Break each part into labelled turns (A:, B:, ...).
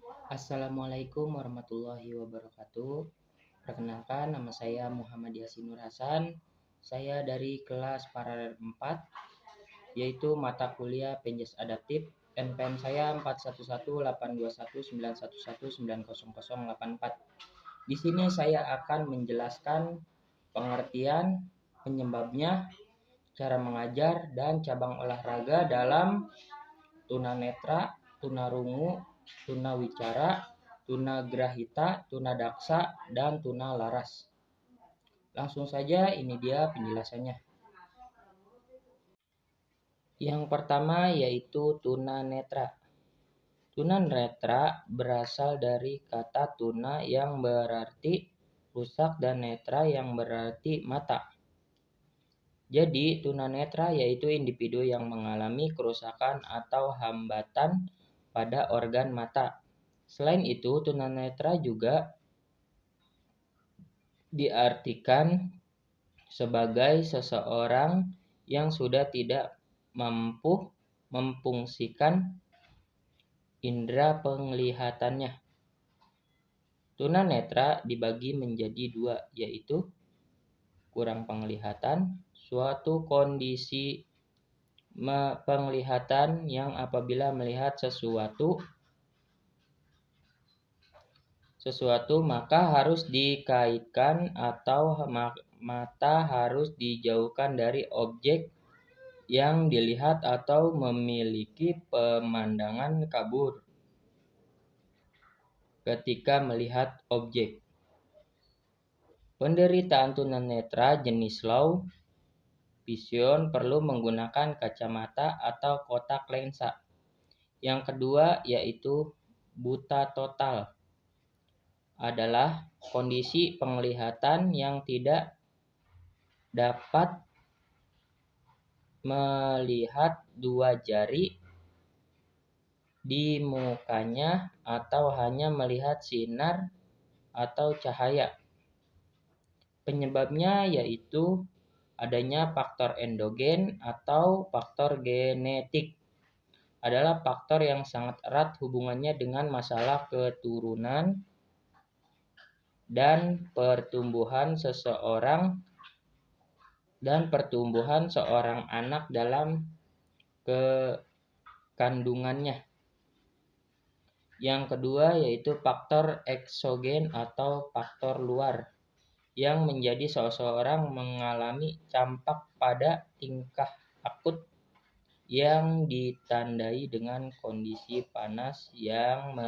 A: Assalamualaikum warahmatullahi wabarakatuh. Perkenalkan, nama saya Muhammad Yasin Nur Hasan. Saya dari kelas Paralel 4, yaitu mata kuliah Penjas Adaptif. NPM saya 41821911900084. Di sini saya akan menjelaskan pengertian, penyebabnya, cara mengajar, dan cabang olahraga dalam tunanetra, tunarungu, tunawicara, tunagrahita, tunadaksa, dan tunalaras. Langsung saja, ini dia penjelasannya. Yang pertama yaitu tunanetra. Tunanetra berasal dari kata tuna yang berarti rusak dan netra yang berarti mata. Jadi, tunanetra yaitu individu yang mengalami kerusakan atau hambatan pada organ mata. Selain itu, tunanetra juga diartikan sebagai seseorang yang sudah tidak mampu memfungsikan indera penglihatannya. Tunanetra dibagi menjadi dua, yaitu kurang penglihatan, suatu kondisi penglihatan yang apabila melihat sesuatu maka harus dikaitkan atau mata harus dijauhkan dari objek yang dilihat atau memiliki pemandangan kabur ketika melihat objek. Penderitaan tunanetra jenis low vision perlu menggunakan kacamata atau kotak lensa. Yang kedua yaitu buta total, adalah kondisi penglihatan yang tidak dapat melihat dua jari di mukanya atau hanya melihat sinar atau cahaya. Penyebabnya yaitu adanya faktor endogen atau faktor genetik. Adalah faktor yang sangat erat hubungannya dengan masalah keturunan dan pertumbuhan seorang anak dalam kandungannya. Yang kedua yaitu faktor eksogen atau faktor luar yang menjadi seseorang mengalami campak pada tingkah akut yang ditandai dengan kondisi panas yang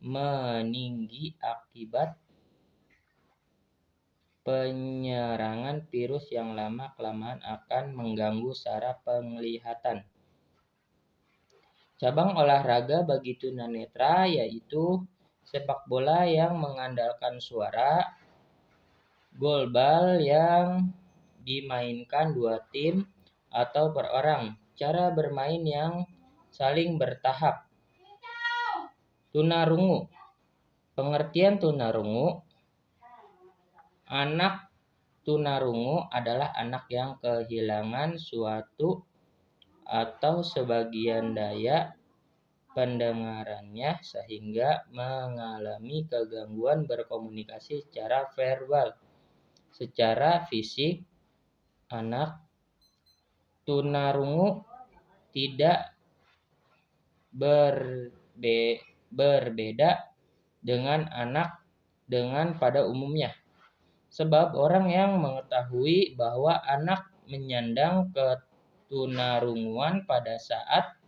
A: meninggi akibat penyerangan virus yang lama-kelamaan akan mengganggu saraf penglihatan. Cabang olahraga bagi tunanetra yaitu sepak bola yang mengandalkan suara, golbal yang dimainkan dua tim atau per orang, cara bermain yang saling bertahap. Tunarungu. Pengertian tunarungu. Anak tunarungu adalah anak yang kehilangan suatu atau sebagian daya pendengarannya sehingga mengalami kegangguan berkomunikasi secara verbal. Secara fisik, anak tunarungu tidak berbeda dengan anak dengan pada umumnya. Sebab orang yang mengetahui bahwa anak menyandang ketunarunguan pada saat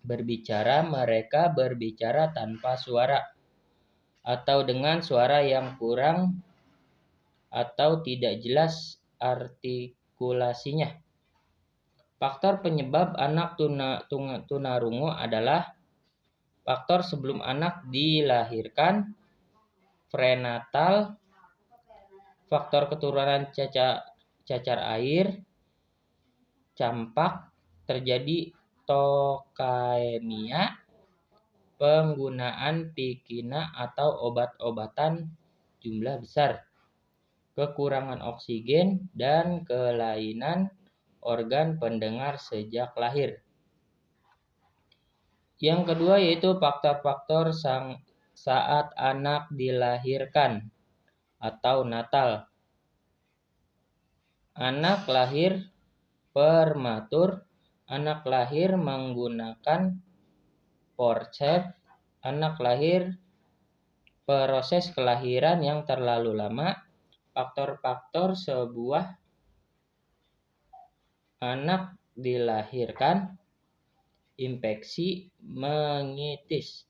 A: berbicara, mereka berbicara tanpa suara atau dengan suara yang kurang atau tidak jelas artikulasinya. Faktor penyebab anak tunarungu adalah faktor sebelum anak dilahirkan, prenatal, faktor keturunan cacar air, campak, terjadi tokaemia, penggunaan pikina atau obat-obatan jumlah besar, kekurangan oksigen, dan kelainan organ pendengar sejak lahir. Yang kedua yaitu faktor-faktor saat anak dilahirkan atau natal. Anak lahir prematur, anak lahir menggunakan forceps, anak lahir proses kelahiran yang terlalu lama, faktor-faktor sebuah anak dilahirkan, infeksi meningitis.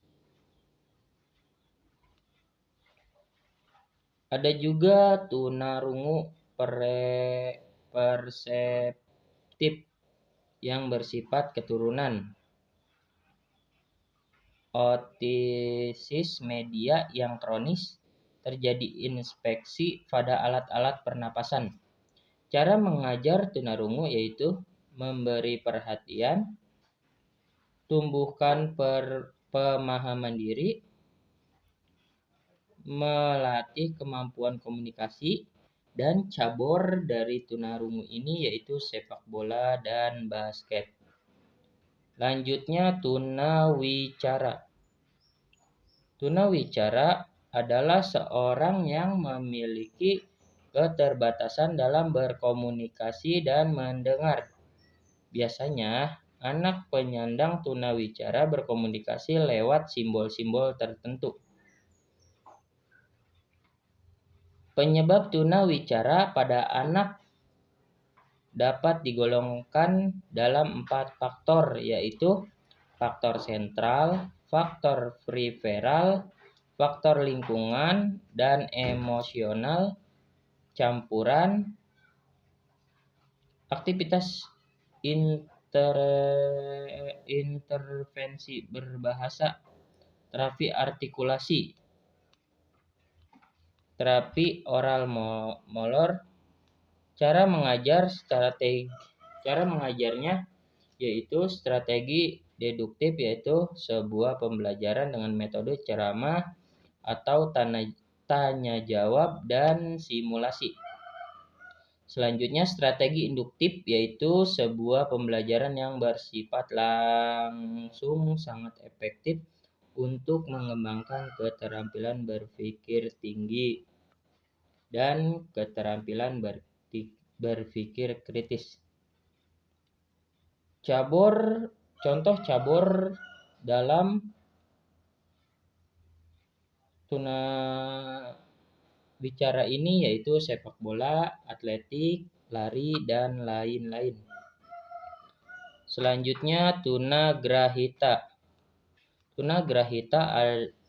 A: Ada juga tunarungu perseptif yang bersifat keturunan. Otitis media yang kronis, terjadi infeksi pada alat-alat pernapasan. Cara mengajar tunarungu yaitu memberi perhatian, tumbuhkan pemahaman diri, melatih kemampuan komunikasi, dan cabur dari tunarungu ini yaitu sepak bola dan basket. Lanjutnya tunawicara. Tunawicara adalah seorang yang memiliki keterbatasan dalam berkomunikasi dan mendengar. Biasanya, anak penyandang tunawicara berkomunikasi lewat simbol-simbol tertentu. Penyebab tunawicara pada anak dapat digolongkan dalam 4 faktor, yaitu faktor sentral, faktor periferal, faktor lingkungan, dan emosional, campuran, aktivitas intervensi berbahasa, terapi artikulasi, terapi oral motor. Cara mengajarnya yaitu strategi deduktif, yaitu sebuah pembelajaran dengan metode ceramah atau tanya jawab dan simulasi. Selanjutnya strategi induktif, yaitu sebuah pembelajaran yang bersifat langsung, sangat efektif untuk mengembangkan keterampilan berpikir tinggi dan keterampilan berpikir kritis. Contoh cabur dalam tunawicara ini yaitu sepak bola, atletik, lari, dan lain-lain. Selanjutnya tunagrahita. Tunagrahita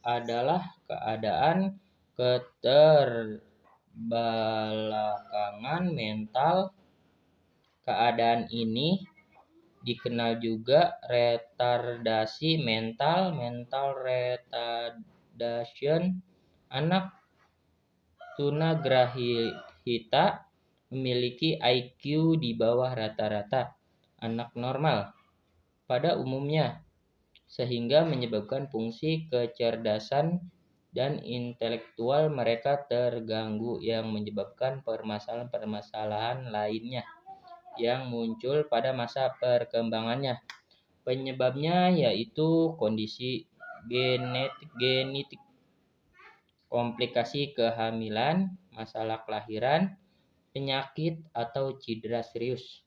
A: adalah keadaan keterbelakangan mental. Keadaan ini dikenal juga retardasi mental, mental retardation. Anak tunagrahita memiliki IQ di bawah rata-rata anak normal pada umumnya, sehingga menyebabkan fungsi kecerdasan dan intelektual mereka terganggu, yang menyebabkan permasalahan-permasalahan lainnya yang muncul pada masa perkembangannya. Penyebabnya yaitu kondisi genetik, komplikasi kehamilan, masalah kelahiran, penyakit, atau cedera serius.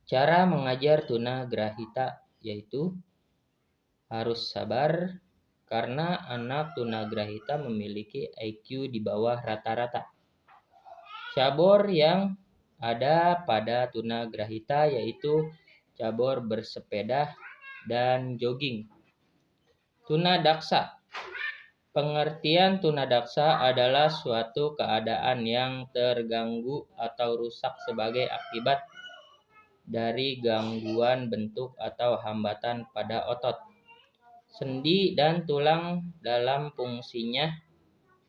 A: Cara mengajar tunagrahita yaitu harus sabar, karena anak tunagrahita memiliki IQ di bawah rata-rata. Cabur yang ada pada tunagrahita yaitu cabur bersepeda dan jogging. Tunadaksa. Pengertian tunadaksa adalah suatu keadaan yang terganggu atau rusak sebagai akibat dari gangguan bentuk atau hambatan pada otot, sendi, dan tulang dalam fungsinya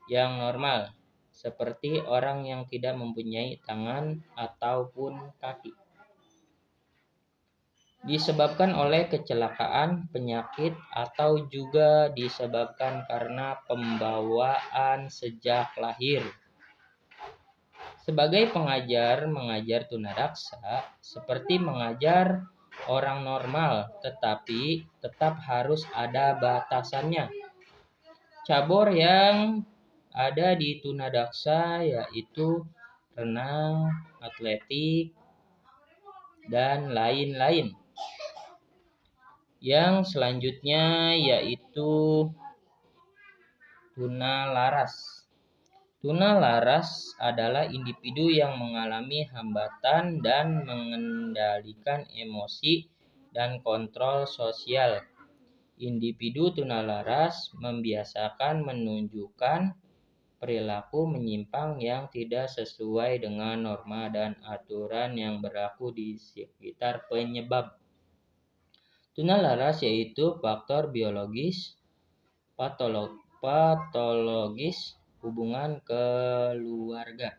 A: yang normal, seperti orang yang tidak mempunyai tangan ataupun kaki. Disebabkan oleh kecelakaan, penyakit, atau juga disebabkan karena pembawaan sejak lahir. Sebagai pengajar, mengajar tunadaksa seperti mengajar orang normal, tetapi tetap harus ada batasannya. Cabur yang ada di tunadaksa yaitu renang, atletik, dan lain-lain. Yang selanjutnya yaitu tunalaras. Tunalaras adalah individu yang mengalami hambatan dan mengendalikan emosi dan kontrol sosial. Individu tunalaras membiasakan menunjukkan perilaku menyimpang yang tidak sesuai dengan norma dan aturan yang berlaku di sekitar penyebab. Tunalaras yaitu faktor biologis, patologis, hubungan keluarga,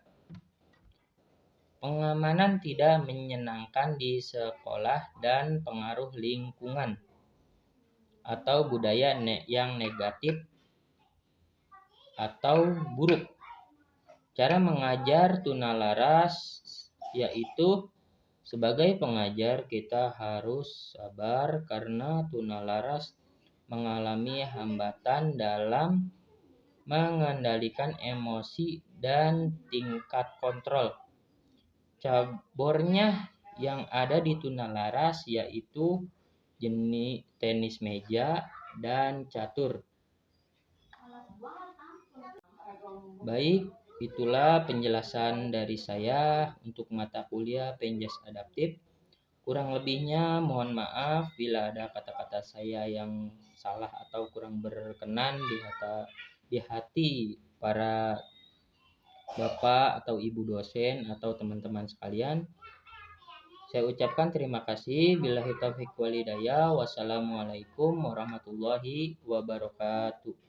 A: pengamanan tidak menyenangkan di sekolah, dan pengaruh lingkungan atau budaya yang negatif atau buruk. Cara mengajar tunalaras yaitu sebagai pengajar kita harus sabar karena tunalaras mengalami hambatan dalam mengendalikan emosi dan tingkat kontrol. Cabornya yang ada di tunalaras yaitu jenis tenis meja dan catur. Baik, itulah penjelasan dari saya untuk mata kuliah Penjas Adaptif. Kurang lebihnya mohon maaf bila ada kata-kata saya yang salah atau kurang berkenan di hati para Bapak atau Ibu dosen atau teman-teman sekalian. Saya ucapkan terima kasih. Billahi taufiq wal hidayah. Wassalamualaikum warahmatullahi wabarakatuh.